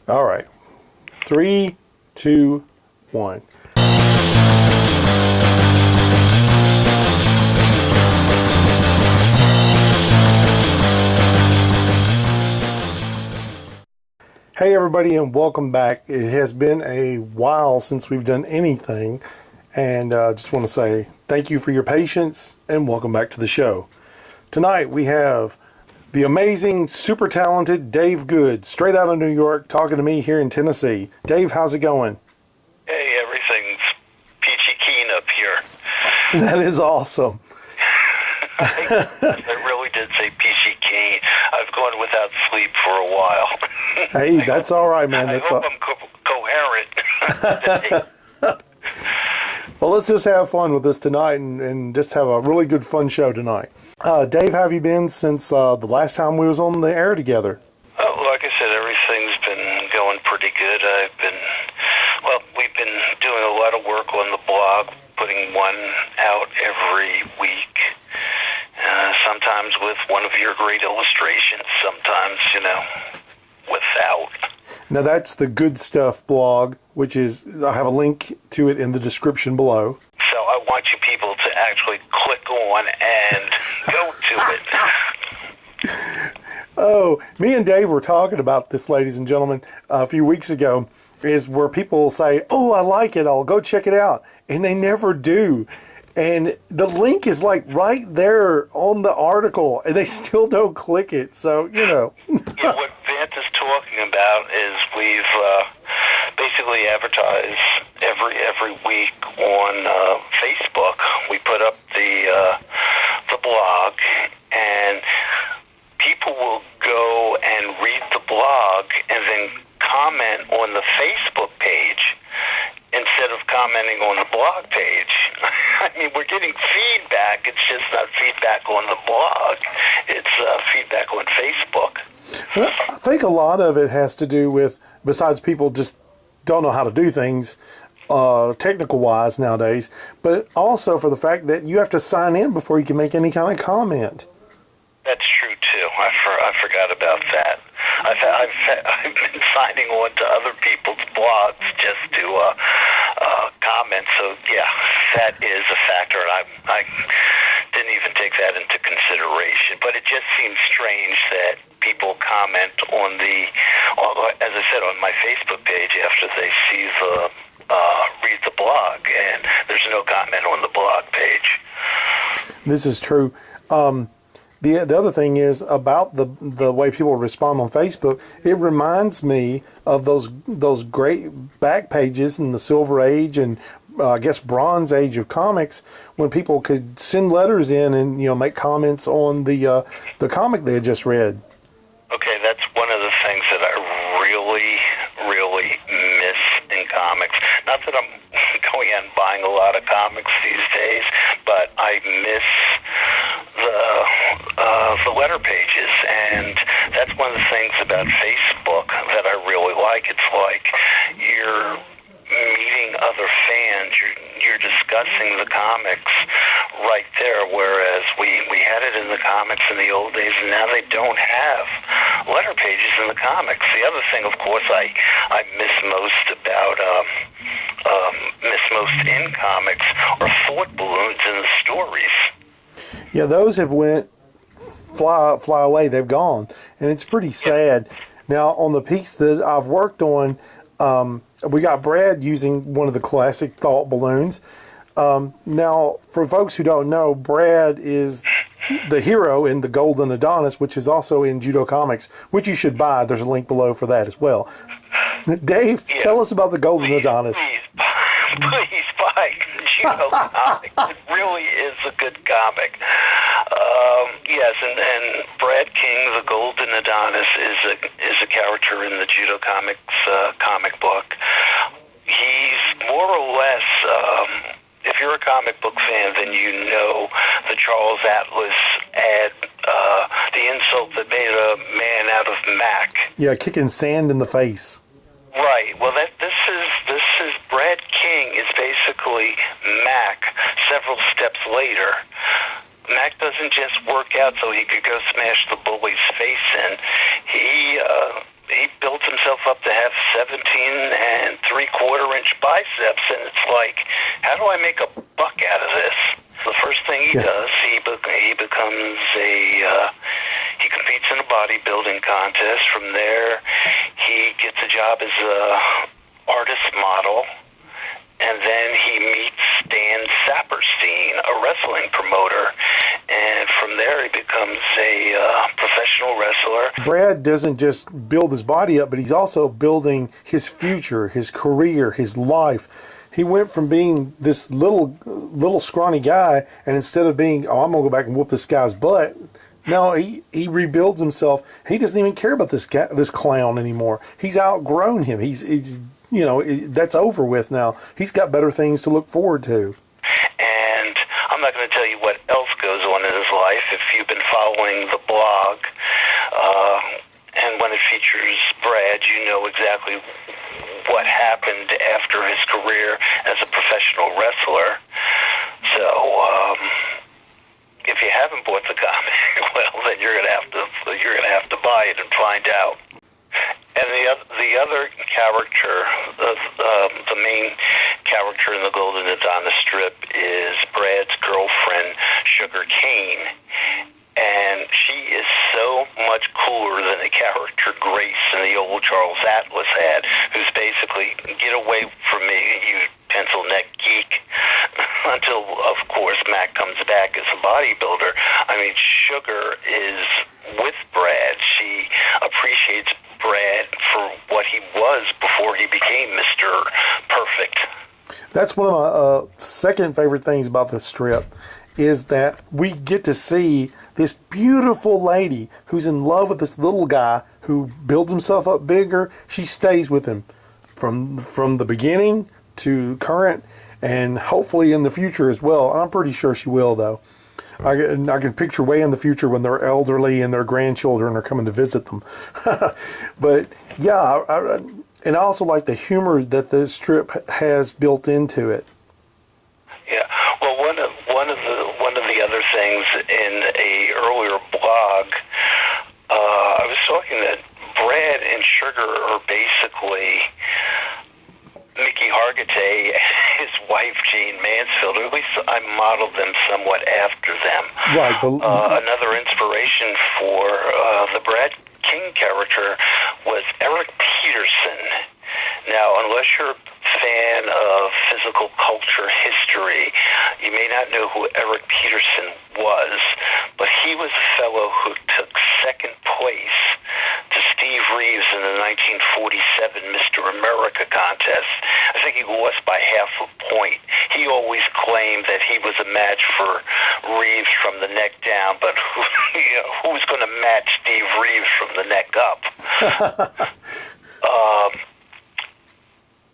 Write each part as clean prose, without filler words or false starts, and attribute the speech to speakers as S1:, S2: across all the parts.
S1: All right. 3, 2, 1. Hey everybody, and welcome back. It has been a while since we've done anything, and just want to say thank you for your patience and welcome back to the show. Tonight we have the amazing, super talented Dave Good, straight out of New York, talking to me here in Tennessee. Dave, how's it going?
S2: Hey, everything's peachy keen up here.
S1: That is awesome.
S2: I really did say peachy keen. I've gone without sleep for a while.
S1: Hey, that's all right, man.
S2: I hope I'm coherent.
S1: Well, let's just have fun with this tonight and just have a really good, fun show tonight. Dave, how have you been since the last time we was on the air together?
S2: Like I said, everything's been going pretty good. We've been doing a lot of work on the blog, putting one out every week. Sometimes with one of your great illustrations, sometimes, without.
S1: Now, that's the Good Stuff blog, which is, I have a link to it in the description below.
S2: So I want you people to actually click on and go to it.
S1: Oh, me and Dave were talking about this, ladies and gentlemen, a few weeks ago, is where people say, oh, I like it, I'll go check it out. And they never do. And the link is like right there on the article, and they still don't click it. So,
S2: Yeah, what Vance is talking about is we've basically advertised every week on Facebook. We put up the blog, and people will go and read the blog and then comment on the Facebook page instead of commenting on the blog page. I mean, we're getting feedback. It's just not feedback on the blog. It's feedback on Facebook.
S1: Well, I think a lot of it has to do with, besides people just don't know how to do things technical-wise nowadays, but also for the fact that you have to sign in before you can make any kind of comment.
S2: That's true, too. I forgot about that. I've been signing on to other people's blogs just to comment. So, yeah, that is a factor, and I didn't even take that into consideration. But it just seems strange that people comment on as I said, on my Facebook page after they see read the blog, and there's no comment on the blog page.
S1: This is true. The other thing is about the way people respond on Facebook. It reminds me of those great back pages in the Silver Age and I guess Bronze Age of comics, when people could send letters in and make comments on the comic they had just read.
S2: Okay, that's one of the things that I really, really miss in comics. Not that I'm going out and buying a lot of comics these days, but I miss the letter pages, and that's one of the things about Facebook that I really like. It's like you're meeting other fans, you're discussing the comics right there, whereas we had it in the comics in the old days, and now they don't have letter pages in the comics. The other thing, of course, I miss most in comics are thought balloons in the stories.
S1: Yeah, those have went fly away. They've gone, and it's pretty sad. Now, on the piece that I've worked on, we got Brad using one of the classic thought balloons. Now, for folks who don't know, Brad is the hero in the Golden Adonis, which is also in Judo Comics, which you should buy. There's a link below for that as well. Dave, tell us about the Golden Adonis.
S2: Please buy Judo Comics. It really is a good comic. Yes, and Brad King, the Golden Adonis, is a character in the Judo Comics comic book. He's more or less, if you're a comic book fan, then you know the Charles Atlas ad, the insult that made a man out of Mac.
S1: Yeah, kicking sand in the face.
S2: Right. Well, this is Brad King is basically Mac several steps later. Mac doesn't just work out so he could go smash the bully's face in. He built himself up to have 17 3/4 inch biceps, and it's like, how do I make a buck out of this? The first thing he does, he becomes he competes in a bodybuilding contest. From there, he gets a job as a artist model, and then he meets Stan Saperstein, a wrestling promoter, and from there he becomes a professional wrestler.
S1: Brad doesn't just build his body up, but he's also building his future, his career, his life. He went from being this little scrawny guy, and instead of being, oh, I'm gonna go back and whoop this guy's butt, no, he rebuilds himself. He doesn't even care about this clown anymore. He's outgrown him. He's that's over with now. He's got better things to look forward to.
S2: And I'm not going to tell you what else goes on in his life. If you've been following the blog, and when it features Brad, you know exactly what happened after his career as a professional wrestler. So, if you haven't bought the comic, well, then you're gonna have to buy it and find out. And the other character, the main character in the Golden Adonis strip is Brad's girlfriend, Sugar Cane. And she is so much cooler than the character Grace in the old Charles Atlas had, who's basically, get away from me, you pencil neck geek, until, of course, Mac comes back as a bodybuilder. I mean, Sugar is with Brad. She appreciates Brad for what he was before he became Mr. Perfect.
S1: That's one of my second favorite things about the strip, is that we get to see this beautiful lady who's in love with this little guy who builds himself up bigger. She stays with him from the beginning to current, and hopefully in the future as well. I'm pretty sure she will, though. I can picture way in the future when they're elderly and their grandchildren are coming to visit them. But yeah, and I also like the humor that the strip has built into it.
S2: Yeah, well, one of the other things in a earlier blog, I was talking that Brad and Sugar are basically Mickey Hargitay and his wife Jane Mansfield, or at least I modeled them somewhat after them.
S1: Right.
S2: Another inspiration for the Brad King character was Eric Peterson. Now, unless you're a fan of physical culture history, you may not know who Eric Peterson was, but he was a fellow who took second place to Steve Reeves in the 1947 Mr. America contest. I think he lost by half a point. He always claimed that he was a match for Reeves from the neck down, but who's going to match Steve Reeves from the neck up?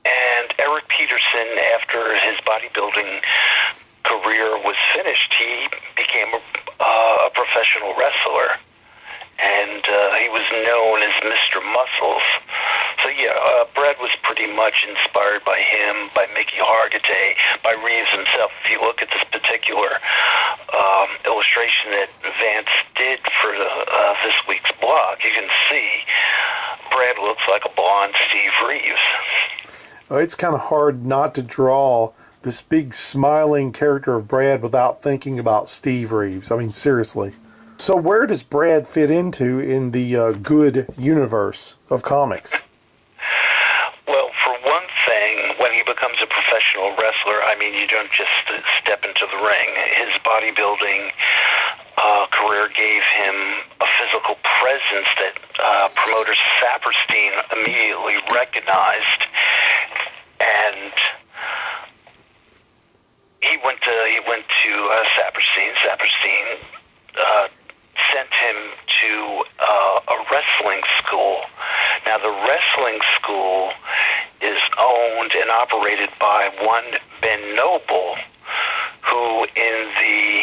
S2: And Eric Peterson, after his bodybuilding career was finished, he became a professional wrestler, and he was known as Mr. Muscles. So yeah, Brad was pretty much inspired by him, by Mickey Hargitay, by Reeves himself. If you look at this particular illustration that Vance did for this week's blog, you can see Brad looks like a blonde Steve Reeves.
S1: It's kind of hard not to draw this big smiling character of Brad without thinking about Steve Reeves. I mean, seriously. So where does Brad fit into in the good universe of comics?
S2: Well, for one thing, when he becomes a professional wrestler, I mean, you don't just step into the ring. His bodybuilding career gave him a physical presence that promoter Saperstein immediately recognized. And he went to Saperstein. Saperstein sent him to a wrestling school. Now, the wrestling school is owned and operated by one Ben Noble, who in the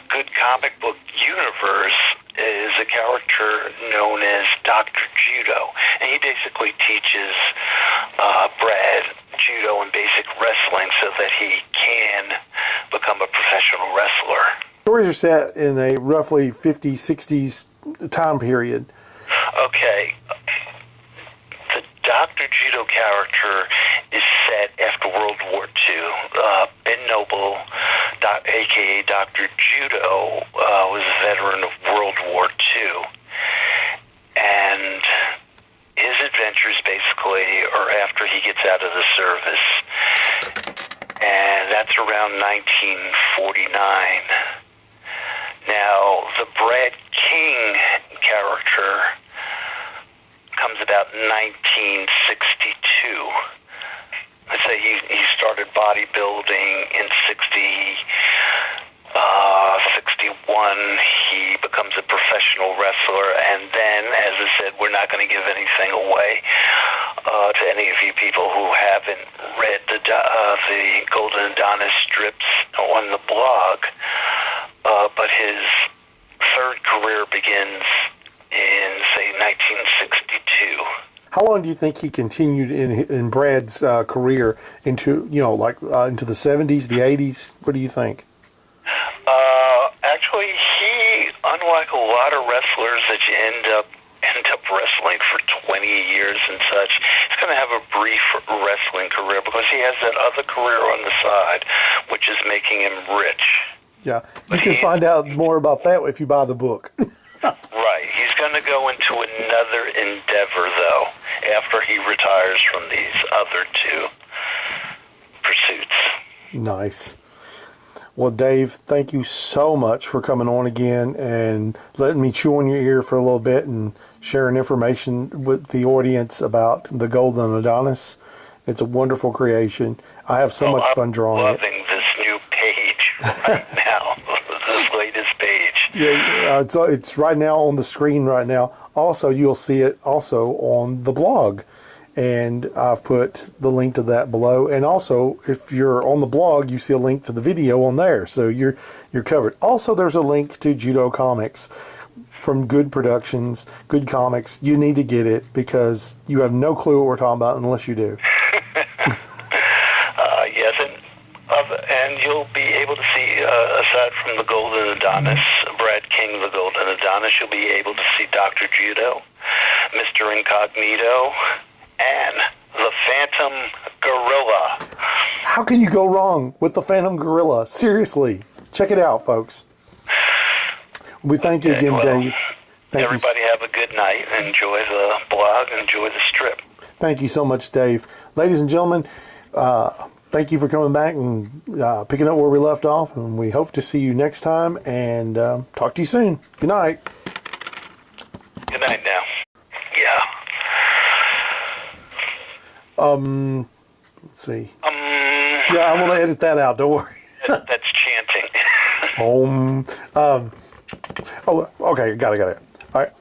S2: good comic book universe is a character known as Dr. Judo, and he basically teaches Brad judo and basic wrestling so that he can become a professional wrestler.
S1: Stories are set in a roughly 50s, 60s time period.
S2: Okay. The Dr. Judo character is set after World War II. Ben Noble, a.k.a. Dr. Judo, was a veteran of World War II. And his adventures basically are after he gets out of the service. And that's around 1949. Now, the Brad King character comes about 1962. Let's say he started bodybuilding in 61. He becomes a professional wrestler, and then, as I said, we're not going to give anything away to any of you people who haven't read the Golden Adonis strips on the blog. But his third career begins in, say, 1962.
S1: How long do you think he continued in Brad's career into, into the 70s, the 80s? What do you think?
S2: Actually, he, unlike a lot of wrestlers that you end up wrestling for 20 years and such, he's going to have a brief wrestling career because he has that other career on the side, which is making him rich.
S1: Yeah, you can find out more about that if you buy the book.
S2: Right. He's going to go into another endeavor, though, after he retires from these other two pursuits.
S1: Nice. Well, Dave, thank you so much for coming on again and letting me chew on your ear for a little bit and sharing information with the audience about the Golden Adonis. It's a wonderful creation. I have so much fun drawing it.
S2: I'm loving this new page right now, this latest page.
S1: Yeah, it's right now on the screen right now. Also, you'll see it also on the blog. And I've put the link to that below. And also, if you're on the blog, you see a link to the video on there. So you're covered. Also, there's a link to Judo Comics from Good Productions, Good Comics. You need to get it because you have no clue what we're talking about unless you do.
S2: Yes, and you'll be able to see, aside from the Golden Adonis, Brad King, the Golden Adonis, you'll be able to see Dr. Judo, Mr. Incognito, and the Phantom Gorilla.
S1: How can you go wrong with the Phantom Gorilla? Seriously. Check it out, folks. We thank you again, Dave.
S2: Everybody have a good night. Enjoy the blog. Enjoy the strip.
S1: Thank you so much, Dave. Ladies and gentlemen, thank you for coming back and picking up where we left off. And we hope to see you next time and talk to you soon. Good night.
S2: Good night now. Yeah.
S1: Let's see. Yeah, I'm gonna edit that out. Don't worry.
S2: That's chanting.
S1: Oh, okay. Got it. All right.